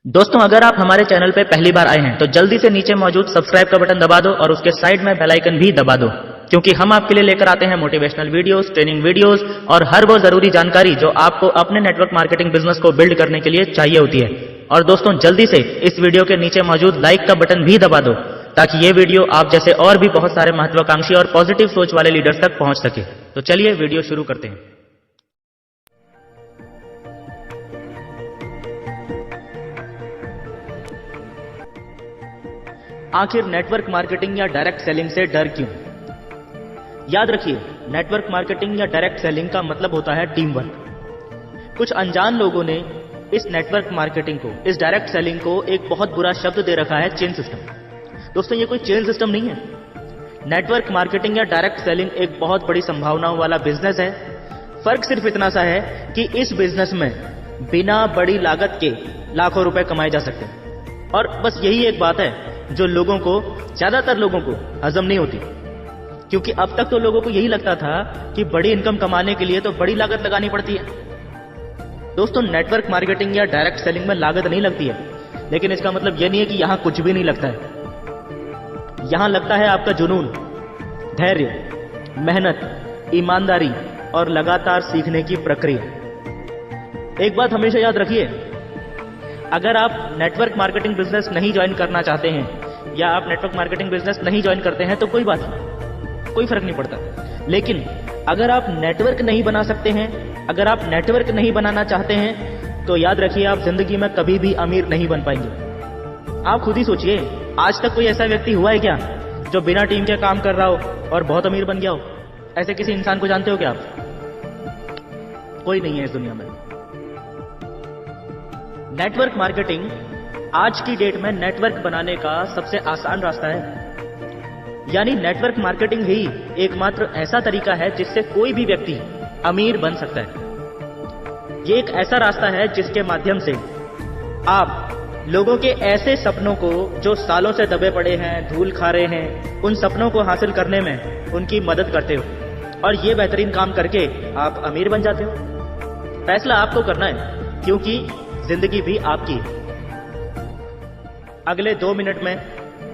दोस्तों, अगर आप हमारे चैनल पे पहली बार आए हैं तो जल्दी से नीचे मौजूद सब्सक्राइब का बटन दबा दो और उसके साइड में बेल आइकन भी दबा दो, क्योंकि हम आपके लिए लेकर आते हैं मोटिवेशनल वीडियोस, ट्रेनिंग वीडियोस और हर वो जरूरी जानकारी जो आपको अपने नेटवर्क मार्केटिंग बिजनेस को बिल्ड करने के लिए चाहिए होती है। और दोस्तों, जल्दी से इस वीडियो के नीचे मौजूद लाइक का बटन भी दबा दो ताकि ये वीडियो आप जैसे और भी बहुत सारे महत्वाकांक्षी और पॉजिटिव सोच वाले लीडर्स तक पहुंच सके। तो चलिए वीडियो शुरू करते हैं। आखिर नेटवर्क मार्केटिंग या डायरेक्ट सेलिंग से डर क्यों? याद रखिए, नेटवर्क मार्केटिंग या डायरेक्ट सेलिंग का मतलब होता है टीम वर्क। कुछ अनजान लोगों ने इस नेटवर्क मार्केटिंग को, इस डायरेक्ट सेलिंग को एक बहुत बुरा शब्द दे रखा है, चेन सिस्टम। दोस्तों, ये कोई चेन सिस्टम नहीं है। नेटवर्क मार्केटिंग या डायरेक्ट सेलिंग एक बहुत बड़ी संभावनाओं वाला बिजनेस है। फर्क सिर्फ इतना सा है कि इस बिजनेस में बिना बड़ी लागत के लाखों रुपए कमाए जा सकते हैं। और बस यही एक बात है जो लोगों को, ज्यादातर लोगों को हजम नहीं होती, क्योंकि अब तक तो लोगों को यही लगता था कि बड़ी इनकम कमाने के लिए तो बड़ी लागत लगानी पड़ती है। दोस्तों, नेटवर्क मार्केटिंग या डायरेक्ट सेलिंग में लागत नहीं लगती है, लेकिन इसका मतलब यह नहीं है कि यहां कुछ भी नहीं लगता है। यहां लगता है आपका जुनून, धैर्य, मेहनत, ईमानदारी और लगातार सीखने की प्रक्रिया। एक बात हमेशा याद रखिए, अगर आप नेटवर्क मार्केटिंग बिजनेस नहीं ज्वाइन करना चाहते हैं या आप नेटवर्क मार्केटिंग बिजनेस नहीं ज्वाइन करते हैं तो कोई बात नहीं, कोई फर्क नहीं पड़ता। लेकिन अगर आप नेटवर्क नहीं बना सकते हैं, अगर आप नेटवर्क नहीं बनाना चाहते हैं, तो याद रखिए आप जिंदगी में कभी भी अमीर नहीं बन पाएंगे। आप खुद ही सोचिए, आज तक कोई ऐसा व्यक्ति हुआ है क्या जो बिना टीम के काम कर रहा हो और बहुत अमीर बन गया हो? ऐसे किसी इंसान को जानते हो क्या आप? कोई नहीं है इस दुनिया में। नेटवर्क मार्केटिंग आज की डेट में नेटवर्क बनाने का सबसे आसान रास्ता है। यानी नेटवर्क मार्केटिंग ही एकमात्र ऐसा तरीका है जिससे कोई भी व्यक्ति अमीर बन सकता है। ये एक ऐसा रास्ता है जिसके माध्यम से आप लोगों के ऐसे सपनों को, जो सालों से दबे पड़े हैं, धूल खा रहे हैं, उन सपनों को हासिल करने में उनकी मदद करते हो और ये बेहतरीन काम करके आप अमीर बन जाते हो। फैसला आपको करना है, क्योंकि जिंदगी भी आपकी है। अगले 2 मिनट में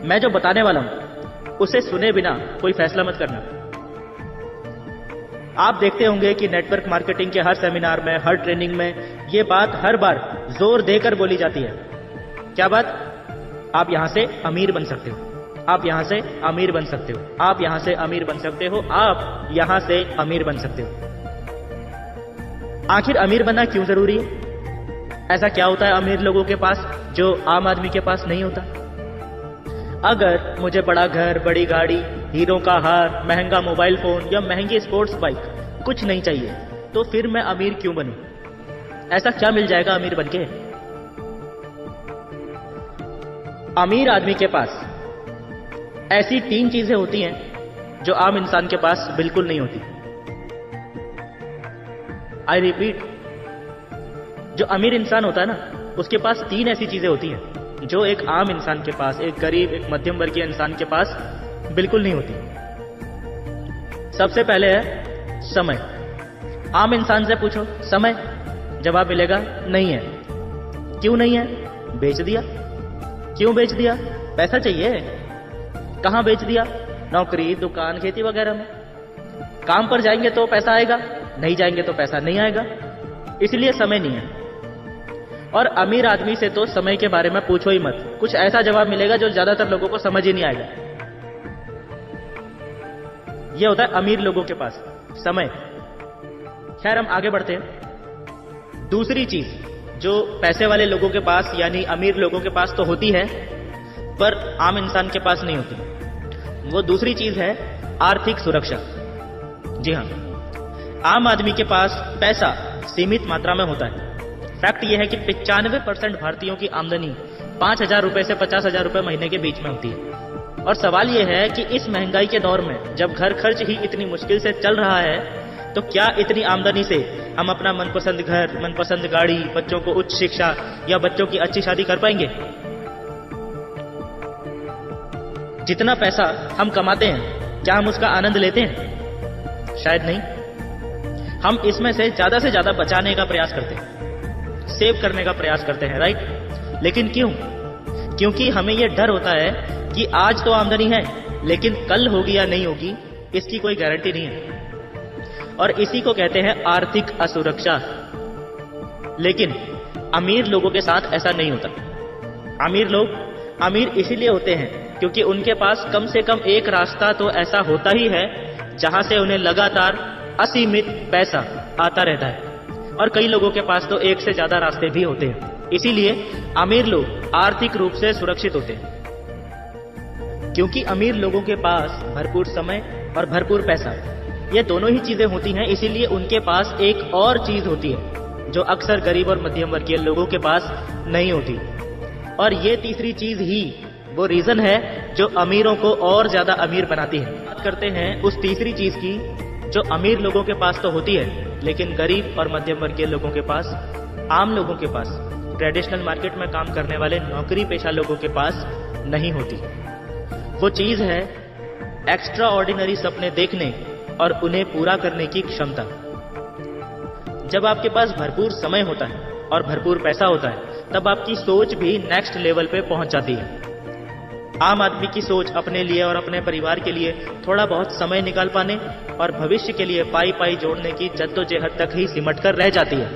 मैं जो बताने वाला हूं उसे सुने बिना कोई फैसला मत करना। आप देखते होंगे कि नेटवर्क मार्केटिंग के हर सेमिनार में, हर ट्रेनिंग में ये बात हर बार जोर देकर बोली जाती है। क्या बात? आप यहां से अमीर बन सकते हो, आप यहां से अमीर बन सकते हो, आप यहां से अमीर बन सकते हो, आप यहां से अमीर बन सकते हो। आखिर अमीर बनना क्यों जरूरी है? ऐसा क्या होता है अमीर लोगों के पास जो आम आदमी के पास नहीं होता? अगर मुझे बड़ा घर, बड़ी गाड़ी, हीरो का हार, महंगा मोबाइल फोन या महंगी स्पोर्ट्स बाइक कुछ नहीं चाहिए, तो फिर मैं अमीर क्यों बनूं? ऐसा क्या मिल जाएगा अमीर बनके? अमीर आदमी के पास ऐसी 3 चीजें होती हैं जो आम इंसान के पास बिल्कुल नहीं होती। आई रिपीट, जो अमीर इंसान होता है ना, उसके पास 3 ऐसी चीजें होती हैं जो एक आम इंसान के पास, एक गरीब, एक मध्यम वर्गीय इंसान के पास बिल्कुल नहीं होती। सबसे पहले है समय। आम इंसान से पूछो समय, जवाब मिलेगा नहीं है। क्यों नहीं है? बेच दिया। क्यों बेच दिया? पैसा चाहिए। कहां बेच दिया? नौकरी, दुकान, खेती वगैरह में। काम पर जाएंगे तो पैसा आएगा, नहीं जाएंगे तो पैसा नहीं आएगा, इसलिए समय नहीं है। और अमीर आदमी से तो समय के बारे में पूछो ही मत, कुछ ऐसा जवाब मिलेगा जो ज्यादातर लोगों को समझ ही नहीं आएगा। यह होता है अमीर लोगों के पास, समय। खैर, हम आगे बढ़ते हैं। दूसरी चीज जो पैसे वाले लोगों के पास, यानी अमीर लोगों के पास तो होती है, पर आम इंसान के पास नहीं होती। वो दूसरी चीज है आर्थिक सुरक्षा। जी हां, आम आदमी के पास पैसा सीमित मात्रा में होता है। फैक्ट यह है कि 95% भारतीयों की आमदनी 5,000 रुपए से 50,000 रुपए महीने के बीच में होती है। और सवाल यह है कि इस महंगाई के दौर में, जब घर खर्च ही इतनी मुश्किल से चल रहा है, तो क्या इतनी आमदनी से हम अपना मनपसंद घर, मनपसंद गाड़ी, बच्चों को उच्च शिक्षा या बच्चों की अच्छी शादी कर पाएंगे? जितना पैसा हम कमाते हैं, क्या हम उसका आनंद लेते हैं? शायद नहीं। हम इसमें से ज्यादा बचाने का प्रयास करते हैं, सेव करने का प्रयास करते हैं, राइट? लेकिन क्यों? क्योंकि हमें यह डर होता है कि आज तो आमदनी है, लेकिन कल होगी या नहीं होगी इसकी कोई गारंटी नहीं है, और इसी को कहते हैं आर्थिक असुरक्षा। लेकिन अमीर लोगों के साथ ऐसा नहीं होता। अमीर लोग अमीर इसीलिए होते हैं क्योंकि उनके पास कम से कम एक रास्ता तो ऐसा होता ही है जहां से उन्हें लगातार असीमित पैसा आता रहता है, और कई लोगों के पास तो एक से ज्यादा रास्ते भी होते हैं। इसीलिए अमीर लोग आर्थिक रूप से सुरक्षित होते हैं। क्योंकि अमीर लोगों के पास भरपूर समय और भरपूर पैसा, ये दोनों ही चीजें होती हैं, इसीलिए उनके पास एक और चीज होती है जो अक्सर गरीब और मध्यम वर्गीय लोगों के पास नहीं होती, और ये तीसरी चीज ही वो रीजन है जो अमीरों को और ज्यादा अमीर बनाती है। बात करते हैं उस तीसरी चीज की जो अमीर लोगों के पास तो होती है लेकिन गरीब और मध्यम वर्गीय लोगों के पास, आम लोगों के पास, ट्रेडिशनल मार्केट में काम करने वाले नौकरी पेशा लोगों के पास नहीं होती। वो चीज है एक्स्ट्रा ऑर्डिनरी सपने देखने और उन्हें पूरा करने की क्षमता। जब आपके पास भरपूर समय होता है और भरपूर पैसा होता है तब आपकी सोच भी नेक्स्ट लेवल पे पहुंच जाती है। आम आदमी की सोच अपने लिए और अपने परिवार के लिए थोड़ा बहुत समय निकाल पाने और भविष्य के लिए पाई पाई जोड़ने की जद्दोजहद तक ही सिमट कर रह जाती है।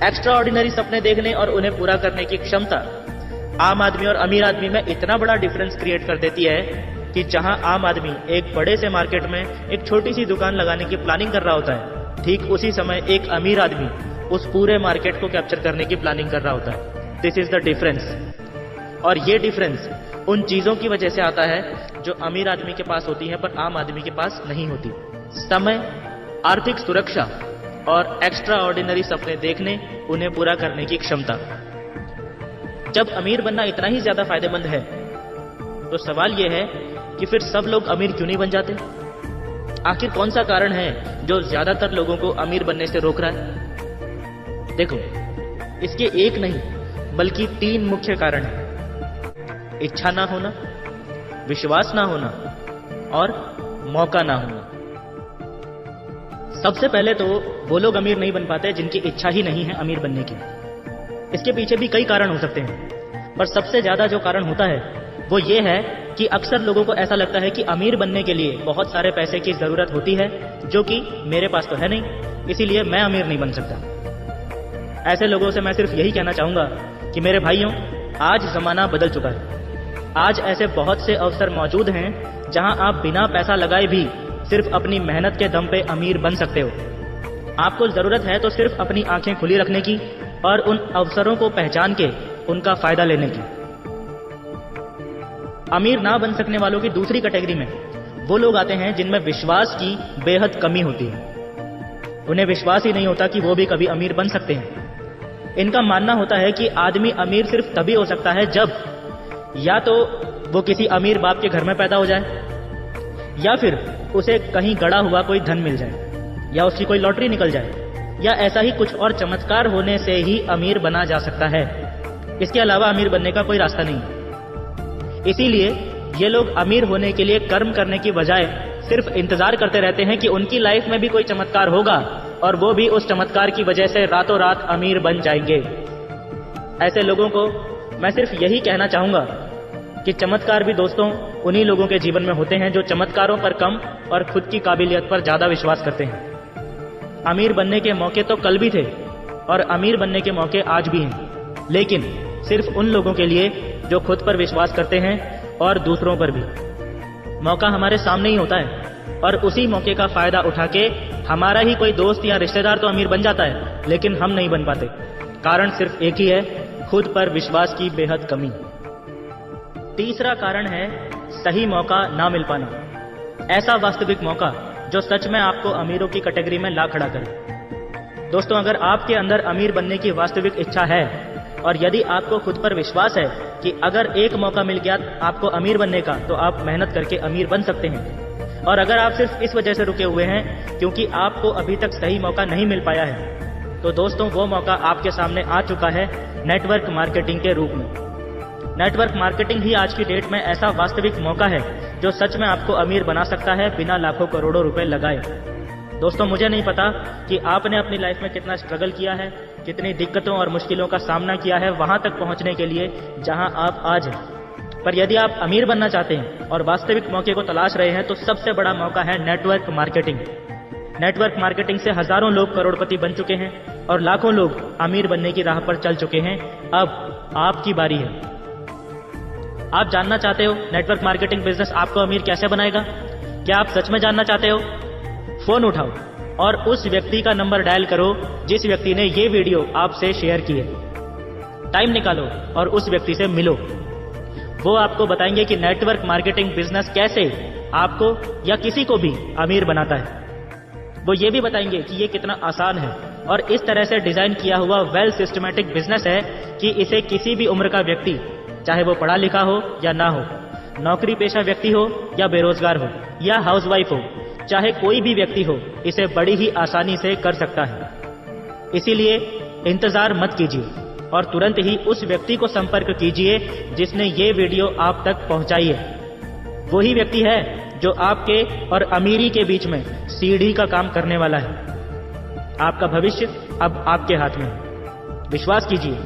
एक्स्ट्रा ऑर्डिनरी सपने देखने और उन्हें पूरा करने की क्षमता आम आदमी और अमीर आदमी में इतना बड़ा डिफरेंस क्रिएट कर देती है कि जहां आम आदमी एक बड़े से मार्केट में एक छोटी सी दुकान लगाने की प्लानिंग कर रहा होता है, ठीक उसी समय एक अमीर आदमी उस पूरे मार्केट को कैप्चर करने की प्लानिंग कर रहा होता है। This is the difference. और ये डिफरेंस उन चीजों की वजह से आता है जो अमीर आदमी के पास होती है पर आम आदमी के पास नहीं होती। समय, आर्थिक सुरक्षा और एक्स्ट्रा ऑर्डिनरी सपने देखने, उन्हें पूरा करने की क्षमता। जब अमीर बनना इतना ही ज्यादा फायदेमंद है तो सवाल यह है कि फिर सब लोग अमीर क्यों नहीं बन जाते? आखिर कौन सा कारण है जो ज्यादातर लोगों को अमीर बनने से रोक रहा है? देखो, इसके एक नहीं बल्कि 3 मुख्य कारण हैं। इच्छा ना होना, विश्वास ना होना और मौका ना होना। सबसे पहले तो वो लोग अमीर नहीं बन पाते जिनकी इच्छा ही नहीं है अमीर बनने की। इसके पीछे भी कई कारण हो सकते हैं, पर सबसे ज्यादा जो कारण होता है वो ये है कि अक्सर लोगों को ऐसा लगता है कि अमीर बनने के लिए बहुत सारे पैसे की जरूरत होती है जो कि मेरे पास तो है नहीं, इसीलिए मैं अमीर नहीं बन सकता। ऐसे लोगों से मैं सिर्फ यही कहना चाहूंगा कि मेरे भाइयों, आज जमाना बदल चुका है। आज ऐसे बहुत से अवसर मौजूद हैं जहां आप बिना पैसा लगाए भी सिर्फ अपनी मेहनत के दम पे अमीर बन सकते हो। आपको जरूरत है तो सिर्फ अपनी आंखें खुली रखने की और उन अवसरों को पहचान के उनका फायदा लेने की। अमीर ना बन सकने वालों की दूसरी कैटेगरी में वो लोग आते हैं जिनमें विश्वास की बेहद कमी होती है। उन्हें विश्वास ही नहीं होता कि वो भी कभी अमीर बन सकते हैं। इनका मानना होता है कि आदमी अमीर सिर्फ तभी हो सकता है जब या तो वो किसी अमीर बाप के घर में पैदा हो जाए, या फिर उसे कहीं गड़ा हुआ कोई धन मिल जाए, या उसकी कोई लॉटरी निकल जाए, या ऐसा ही कुछ और चमत्कार होने से ही अमीर बना जा सकता है। इसके अलावा अमीर बनने का कोई रास्ता नहीं है। इसीलिए ये लोग अमीर होने के लिए कर्म करने की बजाय सिर्फ इंतजार करते रहते हैं कि उनकी लाइफ में भी कोई चमत्कार होगा और वो भी उस चमत्कार की वजह से रातों रात अमीर बन जाएंगे। ऐसे लोगों को मैं सिर्फ यही कहना चाहूंगा कि चमत्कार भी दोस्तों उन्हीं लोगों के जीवन में होते हैं जो चमत्कारों पर कम और खुद की काबिलियत पर ज्यादा विश्वास करते हैं। अमीर बनने के मौके तो कल भी थे और अमीर बनने के मौके आज भी हैं, लेकिन सिर्फ उन लोगों के लिए जो खुद पर विश्वास करते हैं और दूसरों पर भी। मौका हमारे सामने ही होता है और उसी मौके का फायदा उठा के हमारा ही कोई दोस्त या रिश्तेदार तो अमीर बन जाता है, लेकिन हम नहीं बन पाते। कारण सिर्फ एक ही है, खुद पर विश्वास की बेहद कमी। तीसरा कारण है सही मौका ना मिल पाना। ऐसा वास्तविक मौका जो सच में आपको अमीरों की कैटेगरी में ला खड़ा करे। दोस्तों, अगर आपके अंदर अमीर बनने की वास्तविक इच्छा है और यदि आपको खुद पर विश्वास है कि अगर एक मौका मिल गया आपको अमीर बनने का तो आप मेहनत करके अमीर बन सकते हैं, और अगर आप सिर्फ इस वजह से रुके हुए हैं क्योंकि आपको अभी तक सही मौका नहीं मिल पाया है, तो दोस्तों वो मौका आपके सामने आ चुका है नेटवर्क मार्केटिंग के रूप में। नेटवर्क मार्केटिंग ही आज की डेट में ऐसा वास्तविक मौका है जो सच में आपको अमीर बना सकता है बिना लाखों करोड़ों रुपए लगाए। दोस्तों, मुझे नहीं पता कि आपने अपनी लाइफ में कितना स्ट्रगल किया है कितनी दिक्कतों और मुश्किलों का सामना किया है वहां तक पहुंचने के लिए जहां आप आज हैं। पर यदि आप अमीर बनना चाहते हैं और वास्तविक मौके को तलाश रहे हैं तो सबसे बड़ा मौका है नेटवर्क मार्केटिंग। नेटवर्क मार्केटिंग से हजारों लोग करोड़पति बन चुके हैं और लाखों लोग अमीर बनने की राह पर चल चुके हैं। अब आपकी बारी है। आप जानना चाहते हो नेटवर्क मार्केटिंग बिजनेस आपको अमीर कैसे बनाएगा? क्या आप सच में जानना चाहते हो? फोन उठाओ और उस व्यक्ति का नंबर डायल करो जिस व्यक्ति ने ये वीडियो आपसे शेयर की है। टाइम निकालो और उस व्यक्ति से मिलो। वो आपको बताएंगे कि नेटवर्क मार्केटिंग बिजनेस कैसे आपको या किसी को भी अमीर बनाता है। वो ये भी बताएंगे कि ये कितना आसान है और इस तरह से डिजाइन किया हुआ वेल सिस्टमैटिक बिजनेस है कि इसे किसी भी उम्र का व्यक्ति, चाहे वो पढ़ा लिखा हो या ना हो, नौकरी पेशा व्यक्ति हो या बेरोजगार हो या हाउसवाइफ हो, चाहे कोई भी व्यक्ति हो, इसे बड़ी ही आसानी से कर सकता है। इसीलिए इंतजार मत कीजिए और तुरंत ही उस व्यक्ति को संपर्क कीजिए जिसने ये वीडियो आप तक पहुंचाई है। वही व्यक्ति है जो आपके और अमीरी के बीच में सीढ़ी का काम करने वाला है। आपका भविष्य अब आपके हाथ में है। विश्वास कीजिए,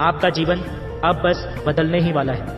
आपका जीवन अब बस बदलने ही वाला है।